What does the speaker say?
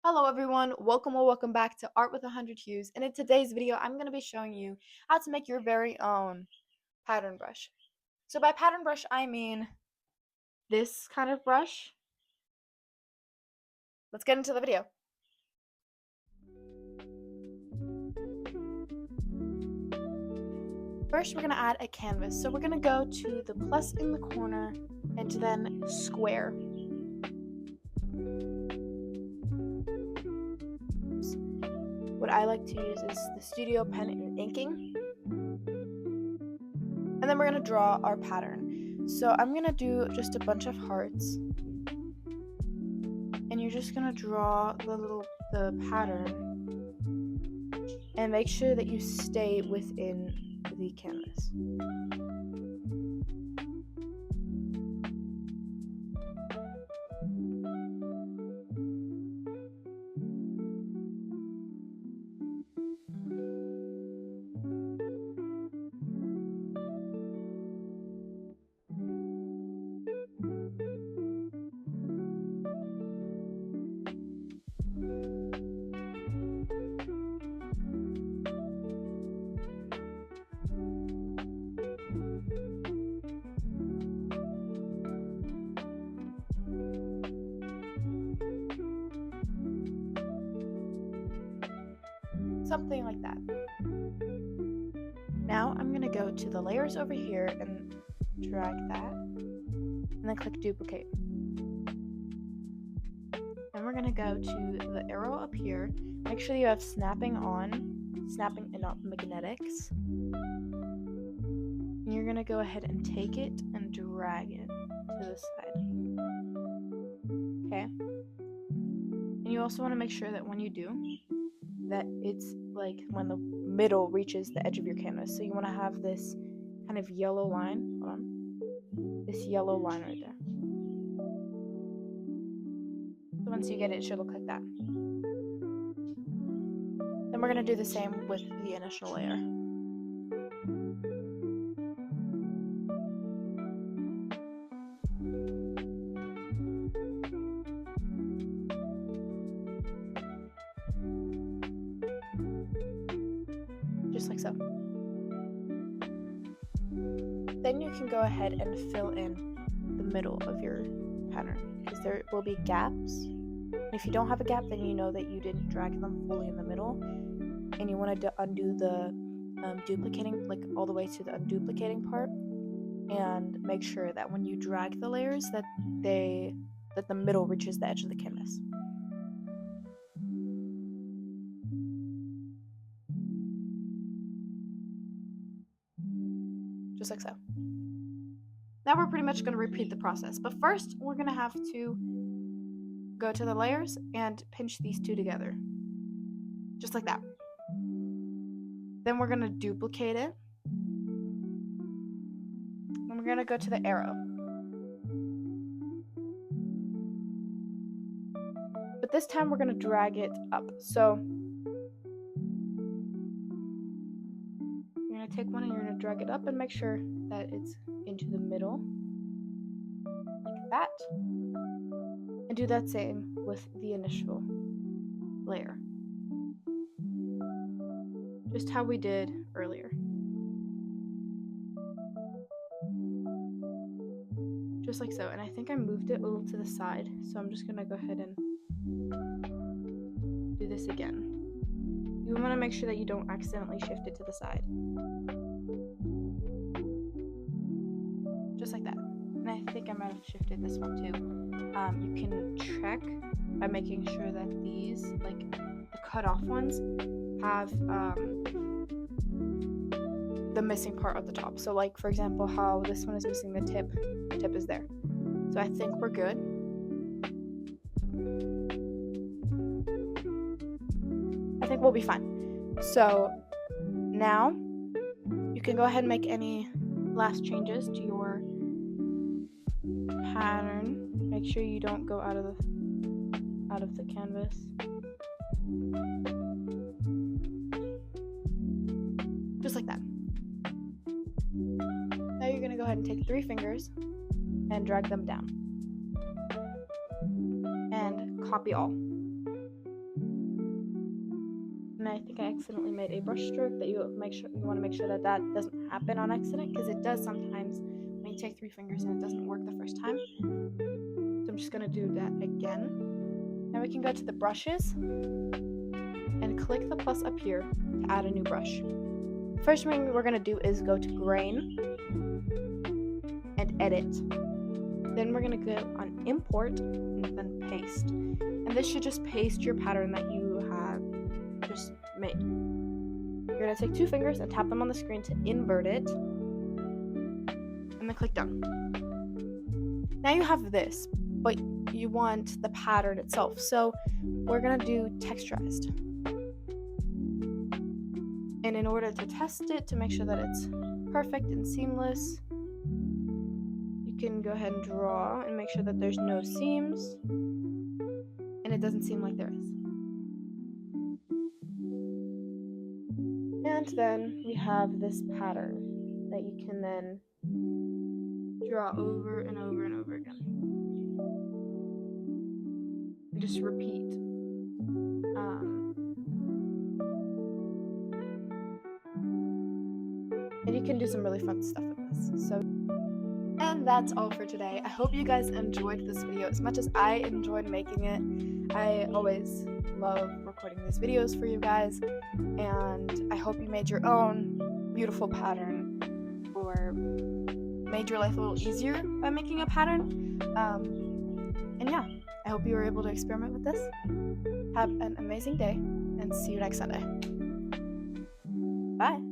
Hello everyone, welcome or welcome back to Art with 100 Hues, and in today's video I'm going to be showing you how to make your very own pattern brush. So by pattern brush I mean this kind of brush. Let's get into the video. First we're going to add a canvas, so we're going to go to the plus in the corner and then square. What I like to use is the Studio Pen and inking. And then we're going to draw our pattern. So I'm going to do just a bunch of hearts. And you're just going to draw the pattern. And make sure that you stay within the canvas. Something like that. Now I'm going to go to the layers over here and drag that, and then click duplicate. Then we're going to go to the arrow up here. Make sure you have snapping on, snapping and not magnetics. And you're going to go ahead and take it and drag it to the side. Okay? And you also want to make sure that when you do, that it's like when the middle reaches the edge of your canvas. So you want to have this kind of yellow line. Hold on. This yellow line right there. So once you get it, it should look like that. Then we're going to do the same with the initial layer. Just like so. Then you can go ahead and fill in the middle of your pattern, because there will be gaps. And if you don't have a gap, then you know that you didn't drag them fully in the middle, and you want to undo the duplicating, like all the way to the unduplicating part, and make sure that when you drag the layers that the middle reaches the edge of the canvas. Just like so. Now we're pretty much going to repeat the process, but first we're going to have to go to the layers and pinch these two together, just like that. Then we're going to duplicate it, and we're going to go to the arrow. But this time we're going to drag it up. So you're going to take one and you're going to drag it up and make sure that it's into the middle, like that. And do that same with the initial layer, just how we did earlier. Just like so. And I think I moved it a little to the side, so I'm just going to go ahead and do this again. You want to make sure that you don't accidentally shift it to the side. Just like that. And I think I might have shifted this one too. You can check by making sure that these, like the cut off ones, have the missing part at the top. So like for example how this one is missing the tip is there. So I think we're good. I think we'll be fine. So now you can go ahead and make any last changes to your pattern. Make sure you don't go out of the canvas. Just like that. Now you're going to go ahead and take 3 fingers and drag them down. And copy all. think I accidentally made a brush stroke, that you want to make sure that that doesn't happen on accident, because it does sometimes when you take 3 fingers and it doesn't work the first time. So I'm just gonna do that again. Now we can go to the brushes and click the plus up here to add a new brush. First thing we're gonna do is go to grain and edit. Then we're gonna go on import and then paste. And this should just paste your pattern that you have just made. You're gonna take 2 fingers and tap them on the screen to invert it, and then click done. Now you have this, but you want the pattern itself. So we're gonna do texturized. And in order to test it, to make sure that it's perfect and seamless, you can go ahead and draw and make sure that there's no seams and it doesn't seem like there is. And then we have this pattern that you can then draw over and over and over again. And just repeat. And you can do some really fun stuff with this. And that's all for today. I hope you guys enjoyed this video as much as I enjoyed making it. I always love recording these videos for you guys, and I hope you made your own beautiful pattern or made your life a little easier by making a pattern. And yeah, I hope you were able to experiment with this. Have an amazing day and see you next Sunday. Bye.